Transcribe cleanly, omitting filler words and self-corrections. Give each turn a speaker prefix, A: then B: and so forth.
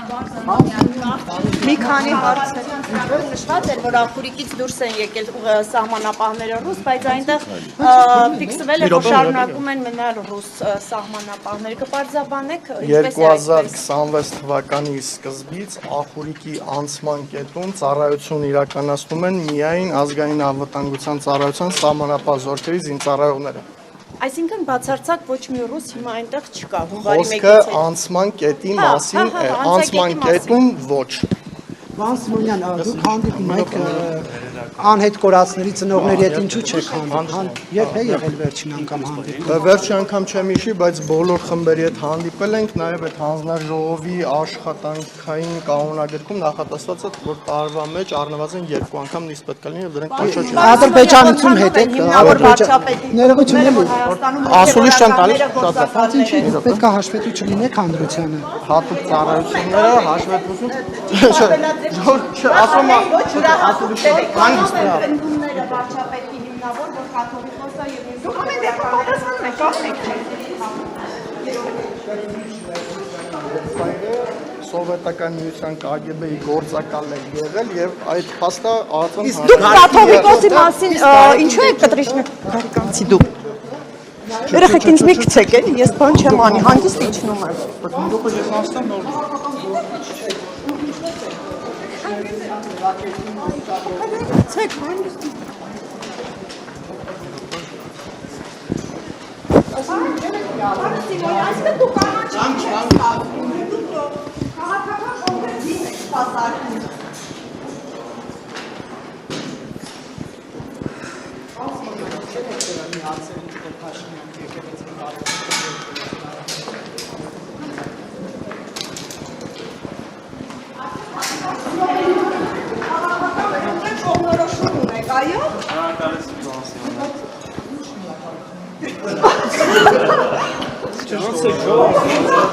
A: Մի քանի հարց նշված էր, որ Ախուրիկից դուրս են եկել սահմանապահները ռուս, բայց այնտեղ ֆիքսվել է, որ շարունակում են մնալ ռուս սահմանապահները։ Կպարզաբանեք
B: 2026 թվականի սկզբից Ախուրիկի անցման կետում ծառայություն իրականացնում են միայն ազգային անվտանգության ծառայության սահմանապահ զորքերի զինծառայողները։
A: Այսինքն բացարձակ ոչ մի ռուս հիմա այնտեղ չկա, հունվարի 1-ից
B: Խոսքը անցման կետի մասին է, անցման կետում ոչ։
C: Պարոն Սիմոնյան, դուք հանդիպում եք անհետ կորածների ծնողների հետ ինչու չեք հանդիպում։ Երբ է եղել վերջին անգամ հանդիպումը։
B: Վերջին անգամ չեմ հիշի, բայց բոլոր խմբերի հետ հանդիպել ենք, նաև այդ հանձնաժողովի աշխատանքային կանոնագրքում նախատեսված է, որ տարվա մեջ առնվազն 2 անգամ նիստ պետք է լինի, եւ դրանք ոչ
C: Ադրբեջանություն հետ եք, ներողություն
B: ասուլիս չեն տալիս, շատ է։
C: Բայց ինչի պետք է հաշվետու չլինեք հանրությանը։
B: Հատուկ ծառայությունները հաշվետվություն ասում եմ ասուլիս հանգիստ է։
A: Ընդունները վարչապետի հիմնավոր, որ կաթողիկոս է եւ դուք ամենեք պատասխանում եք,
B: Սովետական միության KGB-ի գործակալն է եղել եւ այդ փաստը ԱԱՑ-ն
A: իսկ դուք կաթողիկոսի մասին ինչու եք կտրիշներ գարիկանցի դուք երեխեք ինձ մի գցեք էլի ես բան չեմ անի հանգիստ իջնում եմ
B: դուք ես անստան նոր
A: ցեք հանգիստ Այսինքն դու կանաչ չես կազմում, դու քաղաքական կոնկրետին եք սպասարկում։ Քաղաքական կողմնորոշում ունեք, այո։
D: Չանց է